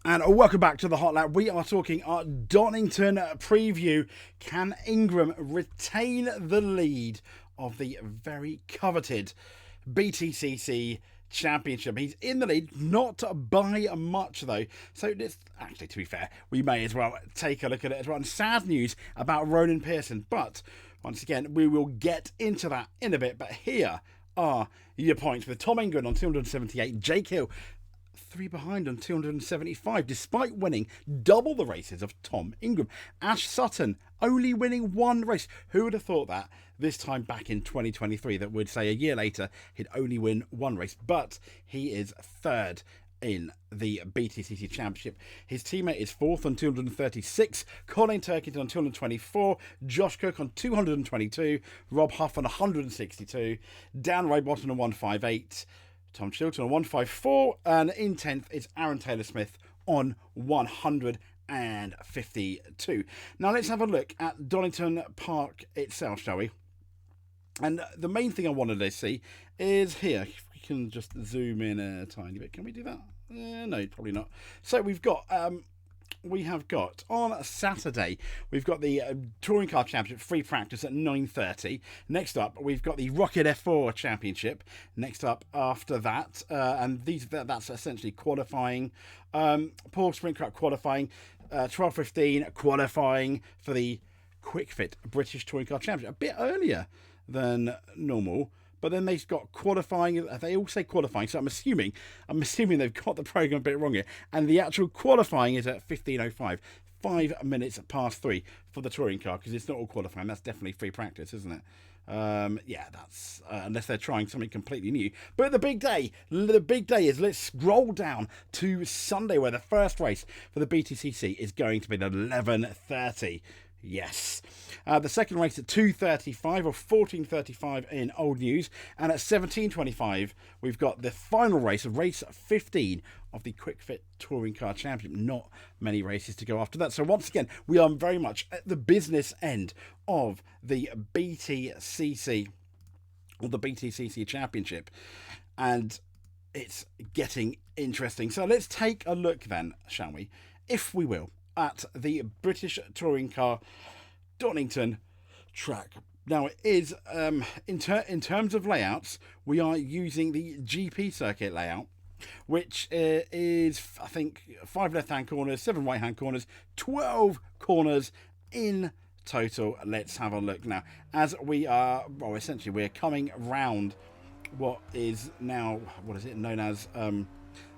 And welcome back to the Hot Lap. We are talking our Donington preview. Can Ingram retain the lead of the very coveted BTCC Championship? He's in the lead, not by much though. So this, actually, to be fair, we may as well take a look at it as well. And sad news about Ronan Pearson, but once again, we will get into that in a bit. But here are your points with Tom Ingram on 278, Jake Hill 3 behind on 275, despite winning double the races of Tom Ingram. Ash Sutton only winning one race. Who would have thought that this time back in 2023, that would say a year later he'd only win one race? But he is third in the BTCC Championship. His teammate is fourth on 236, Colin Turkington on 224, Josh Cook on 222, Rob Huff on 162, Dan Raybottom on 158, Tom Chilton on 154, and in 10th is Aaron Taylor-Smith on 152. Now let's have a look at Donington Park itself, shall we? And the main thing I wanted to see is here. If we can just zoom in a tiny bit. Can we do that? No, probably not. So we have got on Saturday, we've got the Touring Car Championship free practice at 9:30. Next up, we've got the Rocket F4 Championship. Next up after that, and that's essentially qualifying. Paul Sprint Cup qualifying, 12:15 qualifying for the Quick Fit British Touring Car Championship. A bit earlier than normal. But then they've got qualifying. They all say qualifying, so I'm assuming they've got the program a bit wrong here. And the actual qualifying is at 15:05, 5 minutes past 3 for the touring car, because it's not all qualifying. That's definitely free practice, isn't it? Yeah, that's unless they're trying something completely new. But the big day is, let's scroll down to Sunday, where the first race for the BTCC is going to be at 11:30. Yes. The second race at 2:35 or 14:35 in old news. And at 17:25, we've got the final race, race 15 of the Quick Fit Touring Car Championship. Not many races to go after that. So once again, we are very much at the business end of the BTCC, or the BTCC Championship. And it's getting interesting. So let's take a look then, shall we? If we will, at the British Touring Car Donington track. Now it is, in terms of layouts, we are using the GP circuit layout, which is, I think, 5 left-hand corners, 7 right-hand corners, 12 corners in total. Let's have a look now. As we are, well, essentially we're coming round what is now, what is it known as,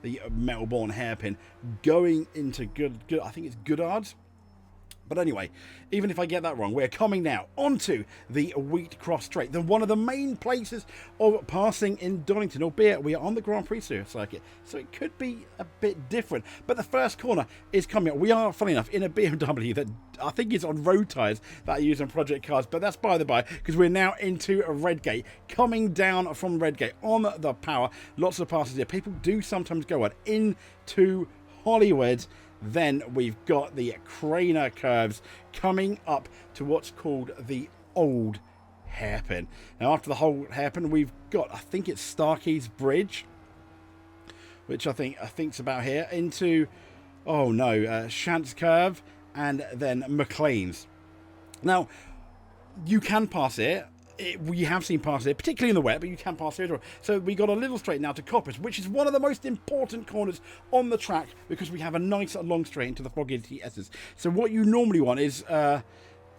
the Melbourne hairpin, going into good, I think it's Goodard's. But anyway, even if I get that wrong, we're coming now onto the Wheatcross Straight, one of the main places of passing in Donington, albeit we are on the Grand Prix circuit, so it could be a bit different. But the first corner is coming up. We are, funny enough, in a BMW that I think is on road tyres that are used on project cars, but that's by the by, because we're now into Redgate, coming down from Redgate on the power. Lots of passes here. People do sometimes go on into Hollywood. Then we've got the Craner curves coming up to what's called the old hairpin. Now, after the whole hairpin, we've got, I think it's Starkey's Bridge, which I think's about here, into, oh no, Shantz Curve, and then McLean's. Now, you can pass it. We have seen passes here, particularly in the wet, but you can pass here as well. So we got a little straight now to Coppers, which is one of the most important corners on the track, because we have a nice long straight into the Foggy S's. So what you normally want is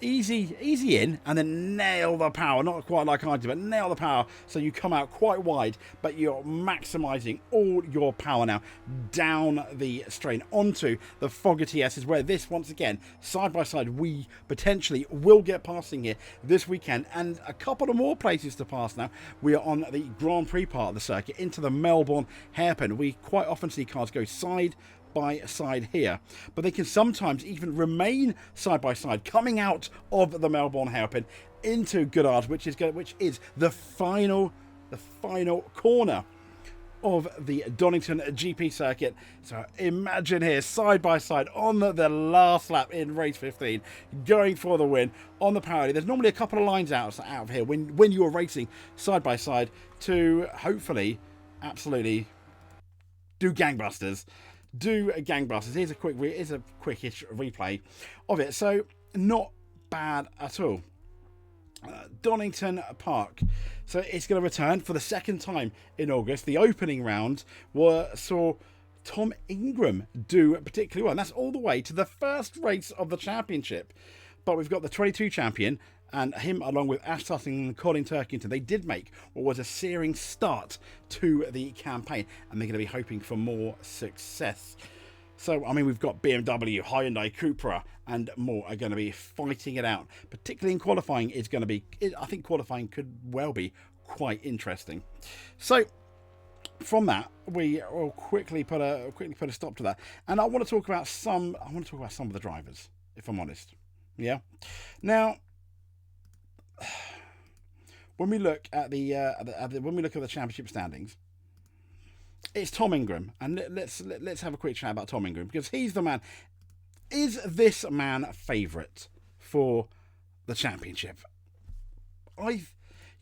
easy in, and then nail the power. Not quite like I do, but nail the power so you come out quite wide, but you're maximising all your power now down the straight onto the Fogarty S's, where this, once again, side by side, we potentially will get passing here this weekend, and a couple of more places to pass now. We are on the Grand Prix part of the circuit into the Melbourne hairpin. We quite often see cars go side by side here, but they can sometimes even remain side by side, coming out of the Melbourne hairpin into Goodard, which is the final corner of the Donington GP circuit. So imagine here, side by side on the last lap in race 15, going for the win on the parity. There's normally a couple of lines out of here when you're racing side by side to hopefully absolutely do gangbusters do gangbusters. Here's a quickish replay of it. So not bad at all. Donington Park. So it's going to return for the second time in August. The opening round saw Tom Ingram do particularly well. And that's all the way to the first race of the championship. But we've got the 22 champion and him along with Ash Sutton and Colin Turkington. They did make what was a searing start to the campaign. And they're going to be hoping for more success. So, I mean, we've got BMW, Hyundai, Cupra, and more are going to be fighting it out. Particularly in qualifying, is going to be. I think qualifying could well be quite interesting. So, from that, we will quickly put a stop to that. And I want to talk about some. I want to talk about some of the drivers, if I'm honest. Yeah. Now, when we look at the championship standings. It's Tom Ingram, and let's have a quick chat about Tom Ingram because he's the man. Is this man favourite for the championship?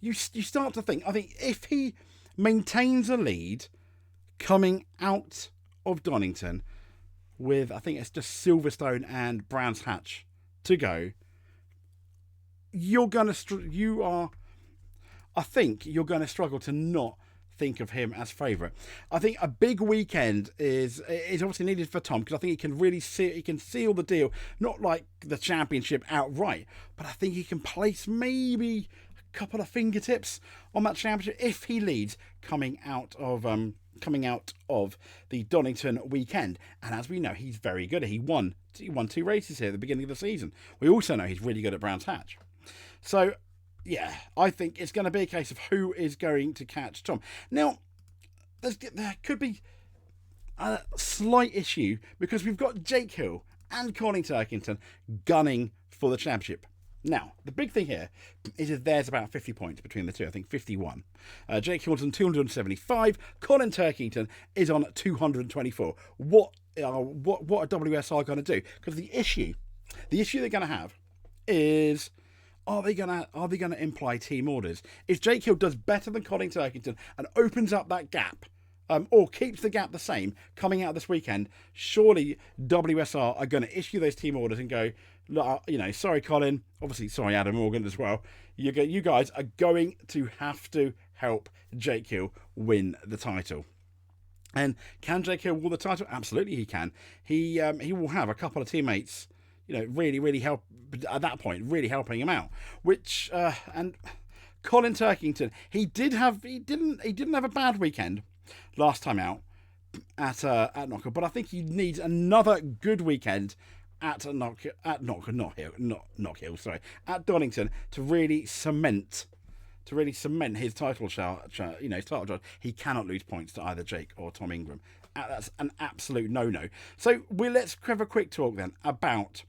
You start to think. I think if he maintains a lead coming out of Donington with, I think it's just Silverstone and Brands Hatch to go, I think you're going to struggle to not think of him as favourite. I think a big weekend is obviously needed for Tom because I think he can really seal the deal, not like the championship outright, but I think he can place maybe a couple of fingertips on that championship if he leads coming out of the Donington weekend. And as we know, he's very good. He won 2 races here at the beginning of the season. We also know he's really good at Brands Hatch. So yeah, I think it's going to be a case of who is going to catch Tom. Now, there could be a slight issue because we've got Jake Hill and Colin Turkington gunning for the championship. Now, the big thing here is that there's about 50 points between the two. I think 51. Jake Hill's on 275. Colin Turkington is on 224. What are WSR going to do? Because the issue they're going to have is, Are they gonna imply team orders? If Jake Hill does better than Colin Turkington and opens up that gap, or keeps the gap the same coming out this weekend, surely WSR are going to issue those team orders and go, sorry Colin, obviously sorry Adam Morgan as well. You guys are going to have to help Jake Hill win the title. And can Jake Hill win the title? Absolutely, he can. He will have a couple of teammates, really help at that point, really helping him out. Which and Colin Turkington, he didn't have a bad weekend last time out at Knocker, but I think he needs another good weekend at Knock Hill, at Donington to really cement his title shot. He cannot lose points to either Jake or Tom Ingram. That's an absolute no-no. So let's have a quick talk then about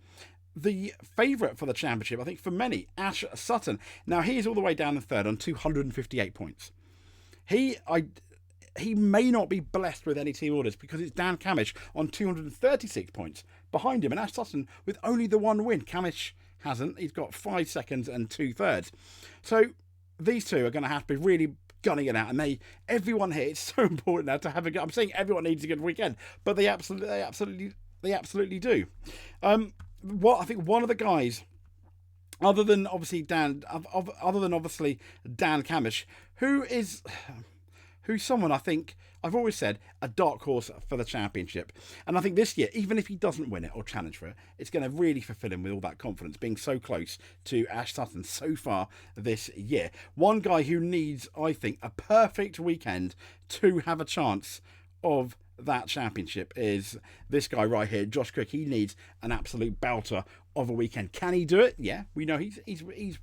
the favourite for the championship, I think for many, Ash Sutton. Now, he's all the way down in third on 258 points. He may not be blessed with any team orders because it's Dan Camish on 236 points behind him, and Ash Sutton with only the one win. Camish hasn't. He's got 5 seconds and 2/3. So these two are going to have to be really gunning it out, and everyone here, it's so important now to have a good. I'm saying everyone needs a good weekend, but they absolutely do. What I think one of the guys, other than obviously Dan Camish, who's someone I think I've always said a dark horse for the championship, and I think this year, even if he doesn't win it or challenge for it, it's going to really fulfill him with all that confidence, being so close to Ash Sutton so far this year. One guy who needs, I think, a perfect weekend to have a chance of that championship is this guy right here, Josh Cook. He needs an absolute belter of a weekend. Can he do it? Yeah, we know he's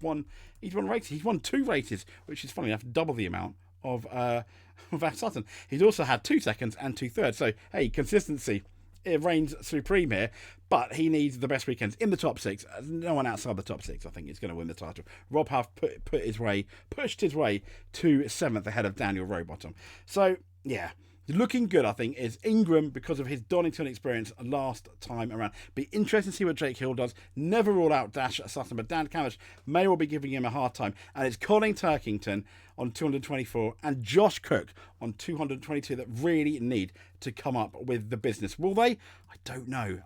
won races. He's won 2 races, which is funny enough double the amount of Ash Sutton. He's also had 2 seconds and 2/3. So hey, consistency, it reigns supreme here. But he needs the best weekends in the top 6. No one outside the top 6, I think, is going to win the title. Rob Huff pushed his way to 7th ahead of Daniel Rowbottom. So yeah. looking good, I think, is Ingram because of his Donington experience last time around. Be interesting to see what Jake Hill does. Never rule out Dash Sutton, but Dan Cavendish may well be giving him a hard time. And it's Colin Turkington on 224 and Josh Cook on 222 that really need to come up with the business. Will they? I don't know.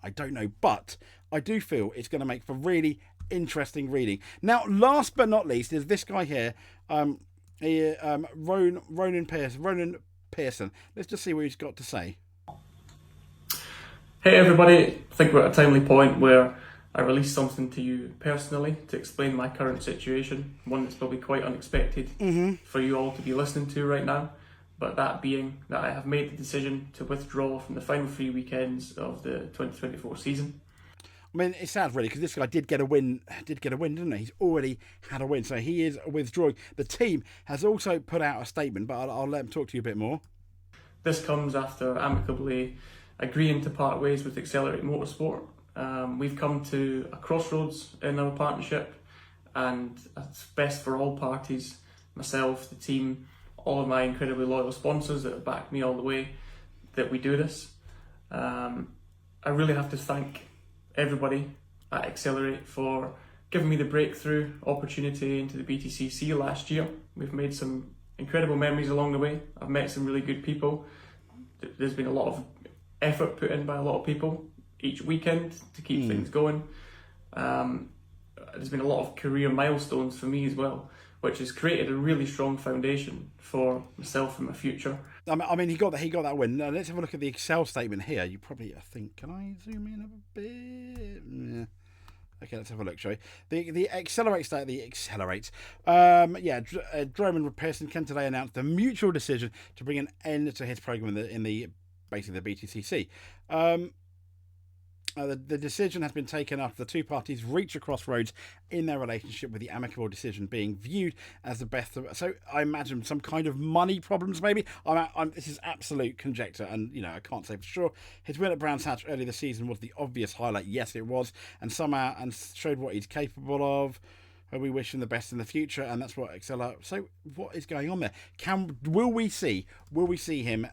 But I do feel it's going to make for really interesting reading. Now, last but not least is this guy here, Ronan Pearson. Let's just see what he's got to say. Hey everybody, I think we're at a timely point where I release something to you personally to explain my current situation, one that's probably quite unexpected for you all to be listening to right now, but that being that I have made the decision to withdraw from the final 3 weekends of the 2024 season. I mean, it's sad really because this guy did get a win, didn't he? He's already had a win, so he is withdrawing. The team has also put out a statement, but I'll let him talk to you a bit more. This comes after amicably agreeing to part ways with Accelerate Motorsport. We've come to a crossroads in our partnership, and it's best for all parties, myself, the team, all of my incredibly loyal sponsors that have backed me all the way, that we do this. I really have to thank everybody at Accelerate for giving me the breakthrough opportunity into the BTCC last year. We've made some incredible memories along the way. I've met some really good people. There's been a lot of effort put in by a lot of people each weekend to keep things going. There's been a lot of career milestones for me as well, which has created a really strong foundation for myself and my future. I mean, he got that win. Now, let's have a look at the Excel statement here. You probably, I think, can I zoom in a bit? Yeah. Okay, let's have a look, shall we? The Accelerate. Ronan Pearson can today announce the mutual decision to bring an end to his program in the basically the BTCC. The decision has been taken after the two parties reach a crossroads in their relationship, with the amicable decision being viewed as the best of. So I imagine some kind of money problems, maybe. This is absolute conjecture, and I can't say for sure. His win at Brands Hatch early this season was the obvious highlight. Yes, it was, and showed what he's capable of. We wish him the best in the future, and that's what Accelerate. So what is going on there? Will we see him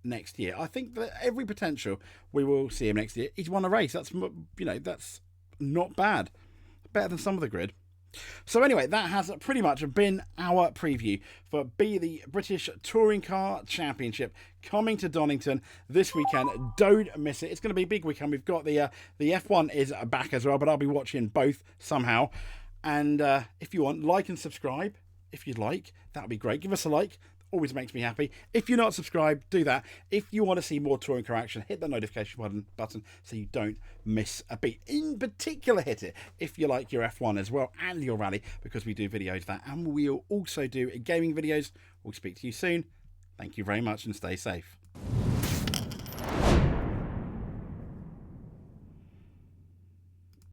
next year? I think that every potential we will see him next year. He's won a race. That's not bad. Better than some of the grid. So anyway, that has pretty much been our preview for the British Touring Car Championship coming to Donington this weekend. Don't miss it. It's going to be a big weekend. We've got the F1 is back as well, but I'll be watching both somehow. And if you want, like and subscribe. If you'd like, that would be great. Give us a like. Always makes me happy. If you're not subscribed, do that. If you want to see more touring car action, hit the notification button so you don't miss a beat. In particular, hit it if you like your F1 as well and your rally, because we do videos of that, and we'll also do gaming videos. We'll speak to you soon. Thank you very much and stay safe.